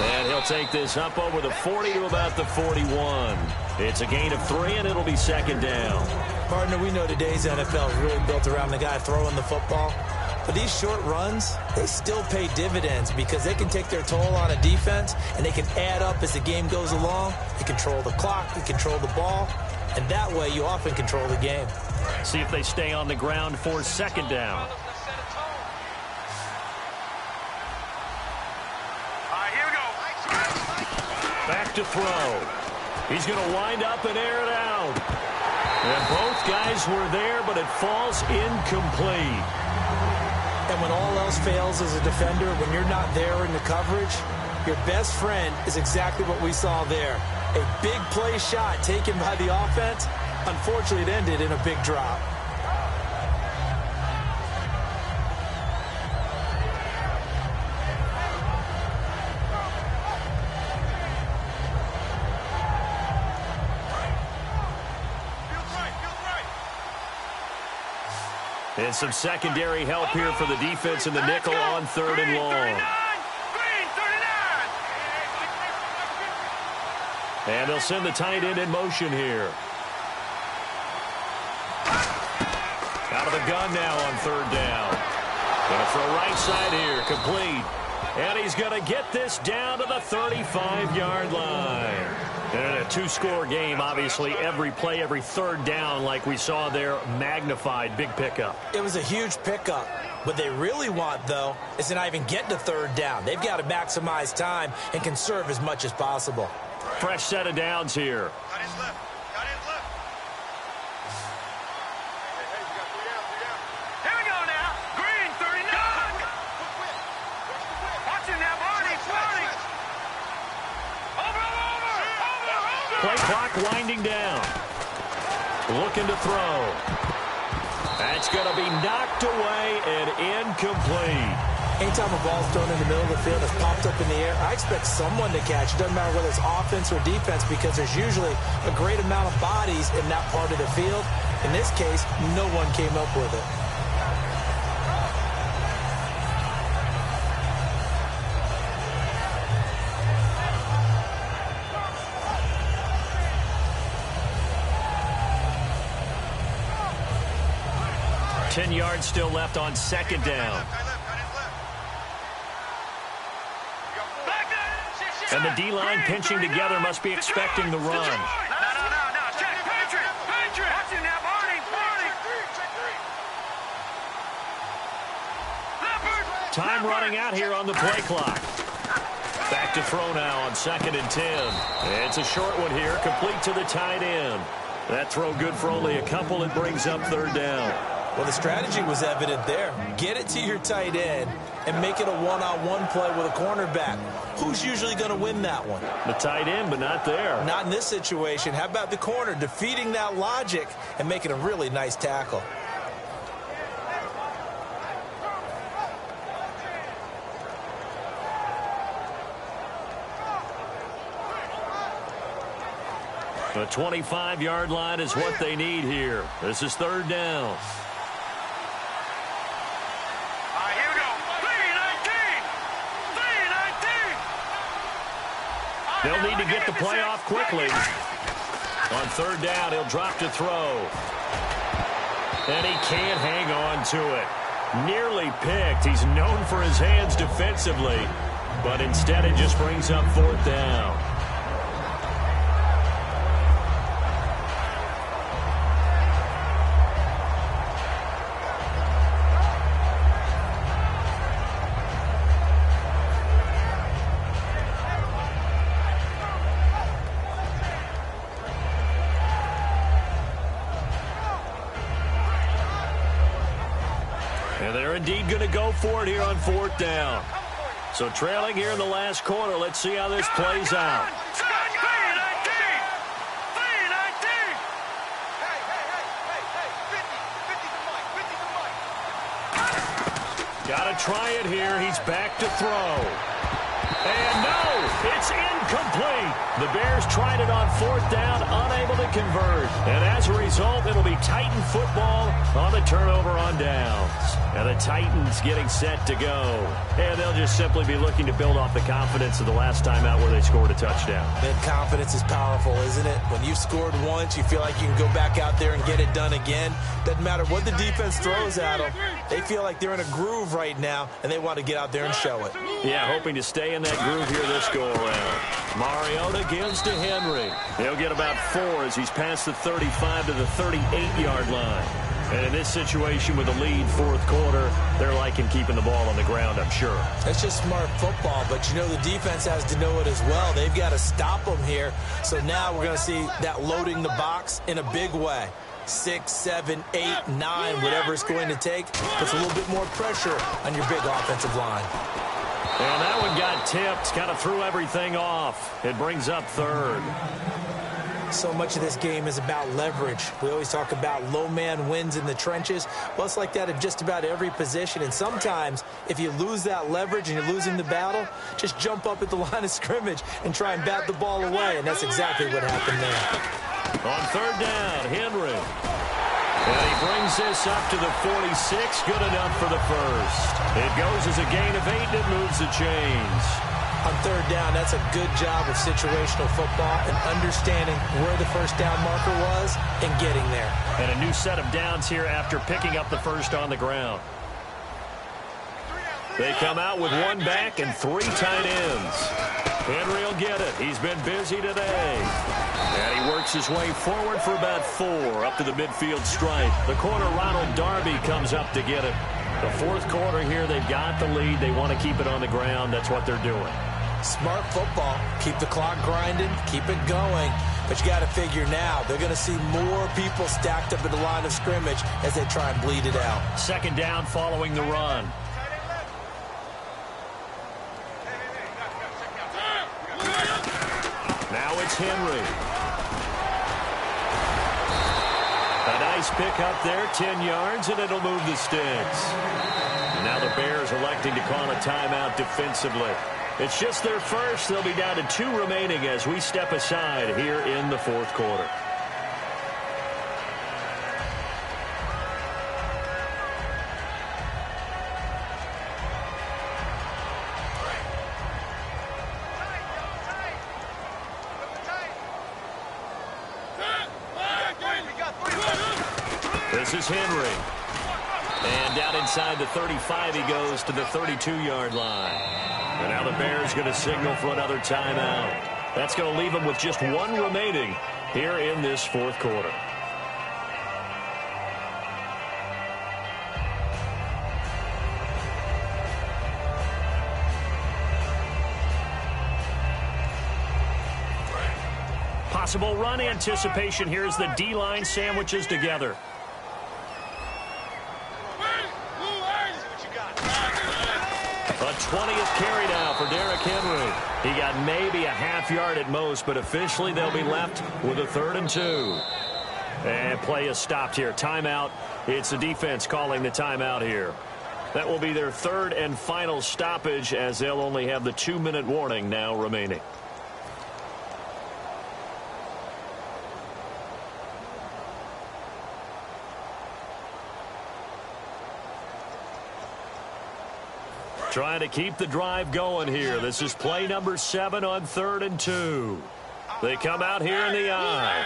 And he'll take this up over the 40 to about the 41. It's a gain of 3, and it'll be second down. Partner, we know today's NFL is really built around the guy throwing the football. But these short runs, they still pay dividends because they can take their toll on a defense, and they can add up as the game goes along. They control the clock, they control the ball, and that way you often control the game. See if they stay on the ground for second down. back to throw. He's going to wind up and air it out. And both guys were there, but it falls incomplete. And when all else fails as a defender, when you're not there in the coverage, your best friend is exactly what we saw there. A big play shot taken by the offense. Unfortunately, it ended in a big drop. And some secondary help here for the defense in the nickel on 3rd and long. And they'll send the tight end in motion here. Out of the gun now on 3rd down. Going to throw right side here, complete. And he's going to get this down to the 35-yard line. And in a two-score game, obviously, every play, every 3rd down, like we saw there, magnified, big pickup. It was a huge pickup. What they really want, though, is to not even get to 3rd down. They've got to maximize time and conserve as much as possible. Fresh set of downs here. Got his left. Got his left. Hey, you got 3 down, 3 down. Here we go now. Green, 39. Watching now, Barney. Over. Play clock winding down. Looking to throw. That's going to be knocked away and incomplete. Anytime a ball's thrown in the middle of the field, it's popped up in the air, I expect someone to catch. It doesn't matter whether it's offense or defense because there's usually a great amount of bodies in that part of the field. In this case, no one came up with it. Ten yards still left on 2nd down. And the D-line pinching together must be expecting the run. No. Check. Patriot. Watching now, Barney. Time running out here on the play clock. Back to throw now on 2nd and 10. It's a short one here, complete to the tight end. That throw good for only a couple. It brings up 3rd down. Well, the strategy was evident there. Get it to your tight end and make it a one-on-one play with a cornerback. Who's usually going to win that one? The tight end, but not there. Not in this situation. How about the corner defeating that logic and making a really nice tackle? The 25-yard line is what they need here. This is 3rd down. They'll need to get the play off quickly. On 3rd down, he'll drop to throw. And he can't hang on to it. Nearly picked. He's known for his hands defensively. But instead, it just brings up 4th down. And they're indeed going to go for it here on 4th down. So trailing here in the last quarter. Let's see how this plays out. Got to try it here. He's back to throw. And no, it's incomplete. The Bears tried it on 4th down, unable to convert. And as a result, it'll be Titan football on the turnover on downs. And the Titans getting set to go. And they'll just simply be looking to build off the confidence of the last time out where they scored a touchdown. That confidence is powerful, isn't it? When you've scored once, you feel like you can go back out there and get it done again. Doesn't matter what the defense throws at them. They feel like they're in a groove right now, and they want to get out there and show it. Yeah, hoping to stay in that groove here this go-around. Mariota gives to Henry. He'll get about 4 as he's past the 35 to the 38-yard line. And in this situation with the lead, 4th quarter, they're liking keeping the ball on the ground, I'm sure. That's just smart football, but you know the defense has to know it as well. They've got to stop them here. So now we're going to see that loading the box in a big way. 6, 7, 8, 9, whatever it's going to take, puts a little bit more pressure on your big offensive line. And that one got tipped, kind of threw everything off. It brings up third. So much of this game is about leverage. We always talk about low man wins in the trenches. Well, it's like that at just about every position. And sometimes, if you lose that leverage and you're losing the battle, just jump up at the line of scrimmage and try and bat the ball away. And that's exactly what happened there. On third down, Henry. And he brings this up to the 46. Good enough for the first. It goes as a gain of 8, and it moves the chains. On third down, that's a good job of situational football and understanding where the first down marker was and getting there. And a new set of downs here after picking up the first on the ground. They come out with 1 back and 3 tight ends. Henry will get it. He's been busy today. And he works his way forward for about 4 up to the midfield stripe. The corner, Ronald Darby, comes up to get it. The fourth quarter here, they've got the lead. They want to keep it on the ground. That's what they're doing. Smart football. Keep the clock grinding. Keep it going. But you got to figure now, they're going to see more people stacked up at the line of scrimmage as they try and bleed it out. Second down following the run. Now it's Henry. A nice pick up there, 10 yards, and it'll move the sticks. Now the Bears electing to call a timeout defensively. It's just their first. They'll be down to 2 remaining as we step aside here in the fourth quarter. This is Henry. And down inside the 35, he goes to the 32-yard line. And now the Bears going to signal for another timeout. That's going to leave them with just 1 remaining here in this fourth quarter. Possible run anticipation here as the D-line sandwiches together. A 20th carry now for Derrick Henry. He got maybe a half yard at most, but officially they'll be left with a 3rd and 2. And play is stopped here. Timeout. It's the defense calling the timeout here. That will be their 3rd and final stoppage as they'll only have the 2-minute warning now remaining. Trying to keep the drive going here. This is play number 7 on 3rd and 2. They come out here in the I.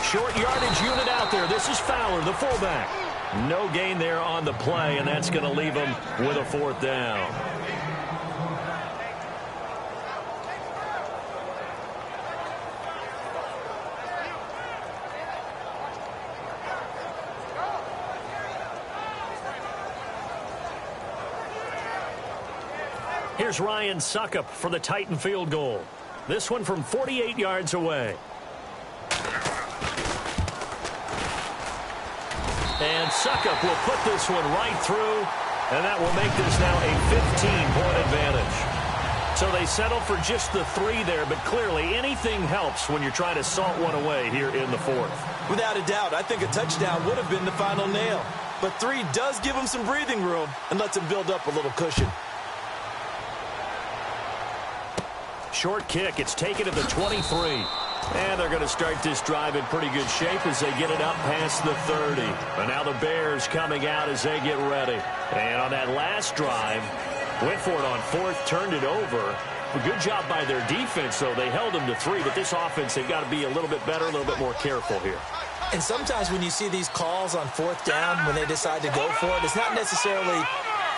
Short yardage unit out there. This is Fowler, the fullback. No gain there on the play, and that's going to leave them with a 4th down. Here's Ryan Suckup for the Titan field goal. This one from 48 yards away. And Suckup will put this one right through, and that will make this now a 15-point advantage. So they settle for just the 3 there, but clearly anything helps when you're trying to salt one away here in the 4th. Without a doubt, I think a touchdown would have been the final nail. But 3 does give them some breathing room and lets them build up a little cushion. Short kick. It's taken to the 23. And they're going to start this drive in pretty good shape as they get it up past the 30. And now the Bears coming out as they get ready. And on that last drive, went for it on 4th, turned it over. A good job by their defense, though. They held them to 3, but this offense, they've got to be a little bit better, a little bit more careful here. And sometimes when you see these calls on 4th down, when they decide to go for it, it's not necessarily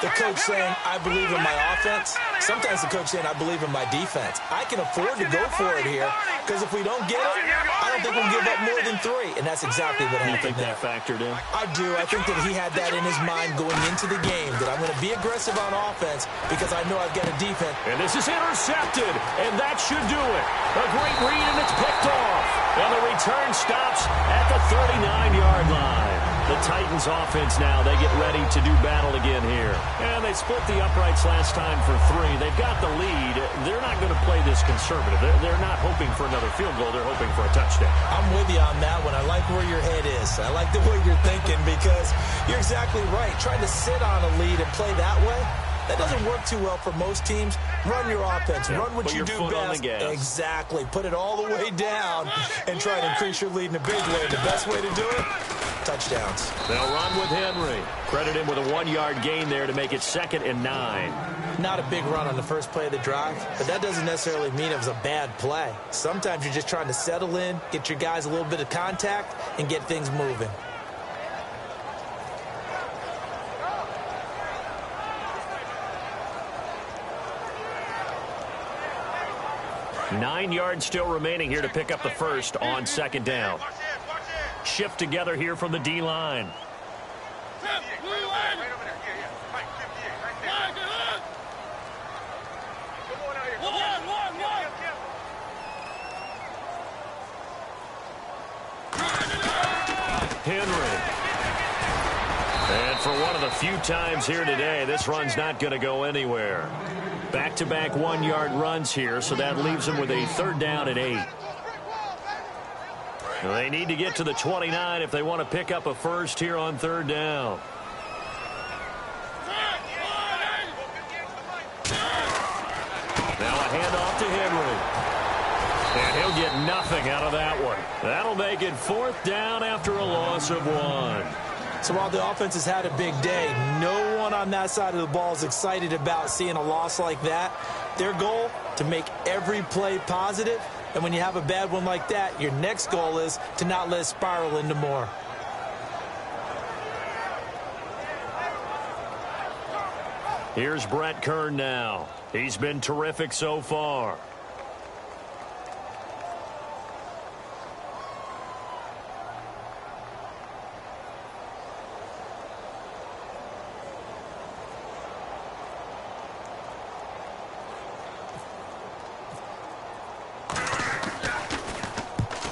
The coach saying, I believe in my offense. Sometimes the coach saying, I believe in my defense. I can afford to go for it here because if we don't get it, I don't think we'll give up more than 3. And that's exactly what happened. You think that factored in? I do. I think that he had that in his mind going into the game, that I'm going to be aggressive on offense because I know I've got a defense. And this is intercepted, and that should do it. A great read, and it's picked off. And the return stops at the 39-yard line. The Titans offense now, they get ready to do battle again here. And they split the uprights last time for 3. They've got the lead. They're not going to play this conservative. They're not hoping for another field goal. They're hoping for a touchdown. I'm with you on that one. I like where your head is. I like the way you're thinking because you're exactly right. Trying to sit on a lead and play that way, that doesn't work too well for most teams. Run your offense. Run what you do best. Exactly. Put it all the way down and try to increase your lead in a big way. The best way to do it, touchdowns. They'll run with Henry. Credit him with a 1-yard gain there to make it 2nd and 9. Not a big run on the first play of the drive, but that doesn't necessarily mean it was a bad play. Sometimes you're just trying to settle in, get your guys a little bit of contact, and get things moving. Nine yards still remaining here to pick up the first on 2nd down. Shift together here from the D-line. Henry. And for one of the few times here today, this run's not going to go anywhere. Back-to-back 1-yard runs here, so that leaves them with a 3rd down and 8. They need to get to the 29 if they want to pick up a first here on 3rd down. Now a handoff to Henry. And he'll get nothing out of that one. That'll make it 4th down after a loss of 1. So while the offense has had a big day, no one on that side of the ball is excited about seeing a loss like that. Their goal, to make every play positive. And when you have a bad one like that, your next goal is to not let it spiral into more. Here's Brett Kern now. He's been terrific so far.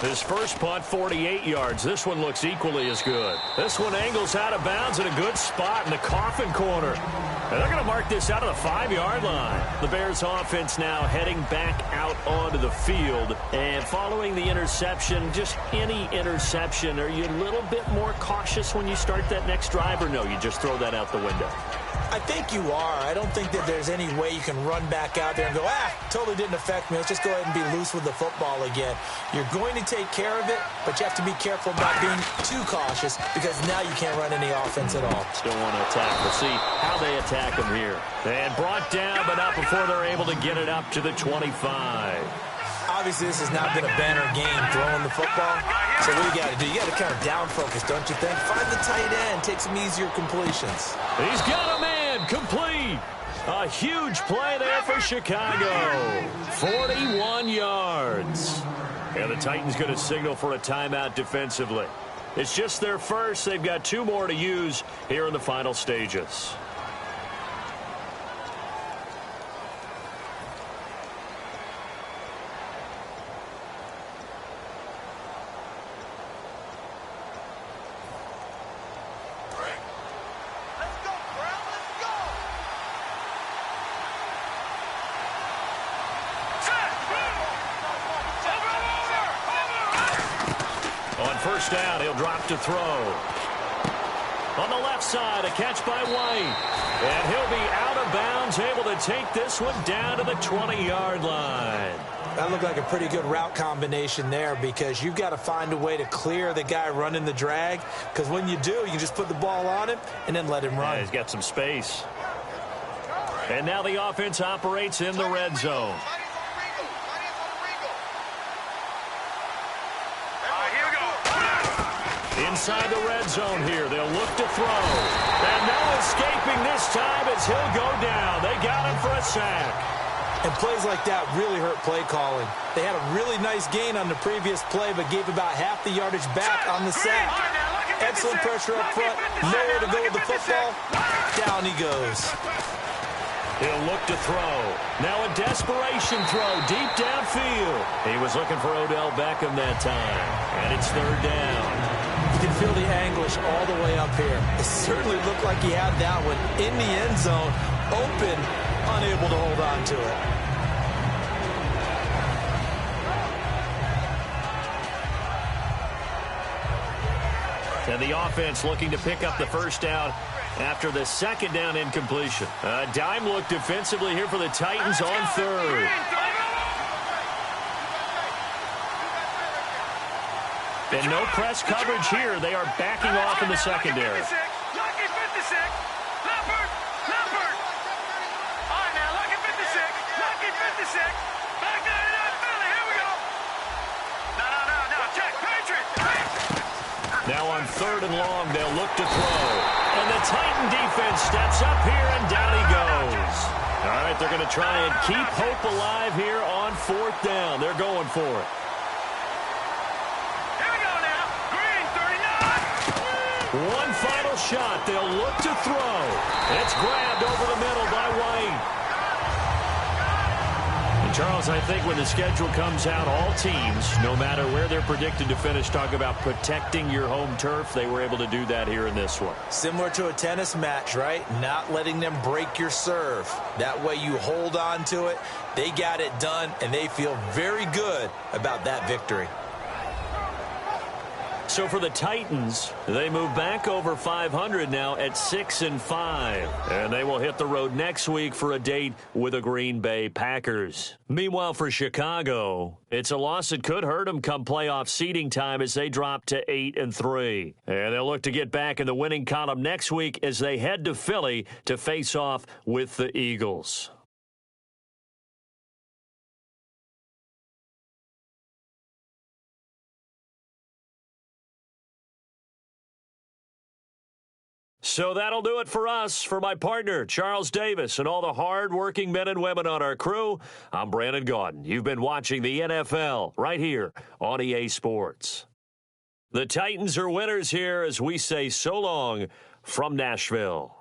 His first punt, 48 yards. This one looks equally as good. This one angles out of bounds in a good spot in the coffin corner. And they're going to mark this out of the 5-yard line. The Bears offense now heading back out onto the field. And following the interception, just any interception, are you a little bit more cautious when you start that next drive, or no, you just throw that out the window? I think you are. I don't think that there's any way you can run back out there and go, totally didn't affect me. Let's just go ahead and be loose with the football again. You're going to take care of it, but you have to be careful about being too cautious because now you can't run any offense at all. Still want to attack. We'll see how they attack him here. And brought down, but not before they're able to get it up to the 25. Obviously, this has not been a banner game throwing the football. So what do you got to do? You got to kind of down focus, don't you think? Find the tight end, take some easier completions. He's got a man complete. A huge play there for Chicago. 41 yards. And the Titans going to signal for a timeout defensively. It's just their first. They've got 2 more to use here in the final stages. First down, he'll drop to throw. On the left side, a catch by White. And he'll be out of bounds, able to take this one down to the 20-yard line. That looked like a pretty good route combination there because you've got to find a way to clear the guy running the drag. Because when you do, you can just put the ball on him and then let him run. Yeah, he's got some space. And now the offense operates in the red zone. Inside the red zone here, they'll look to throw. And no escaping this time as as he'll go down. They got him for a sack. And plays like that really hurt play calling. They had a really nice gain on the previous play, but gave about half the yardage back on the sack. Excellent pressure up front. Nowhere to go with the football. Down he goes. He'll look to throw. Now a desperation throw deep downfield. He was looking for Odell Beckham that time. And it's third down. You can feel the anguish all the way up here. It certainly looked like he had that one in the end zone, open, unable to hold on to it. And the offense looking to pick up the first down after the second down incompletion. A dime look defensively here for the Titans on third. And no press coverage here. They are backing off in the secondary. Lucky 56. Leopard. Leopard. All right, now, lucky 56. Lucky 56. Back to the Philly. Here we go. No. Check. Patriot. Now on third and long, they'll look to throw. And the Titan defense steps up here, and down he goes. All right, they're going to try and keep hope alive here on fourth down. They're going for it. One final shot. They'll look to throw. It's grabbed over the middle by White. And Charles, I think when the schedule comes out, all teams, no matter where they're predicted to finish, talk about protecting your home turf. They were able to do that here in this one. Similar to a tennis match, right? Not letting them break your serve. That way you hold on to it. They got it done, and they feel very good about that victory. So for the Titans, they move back over 500 now at 6-5. And they will hit the road next week for a date with the Green Bay Packers. Meanwhile, for Chicago, it's a loss that could hurt them come playoff seeding time as they drop to 8-3. And they'll look to get back in the winning column next week as they head to Philly to face off with the Eagles. So that'll do it for us. For my partner, Charles Davis, and all the hard-working men and women on our crew, I'm Brandon Gaudin. You've been watching the NFL right here on EA Sports. The Titans are winners here as we say so long from Nashville.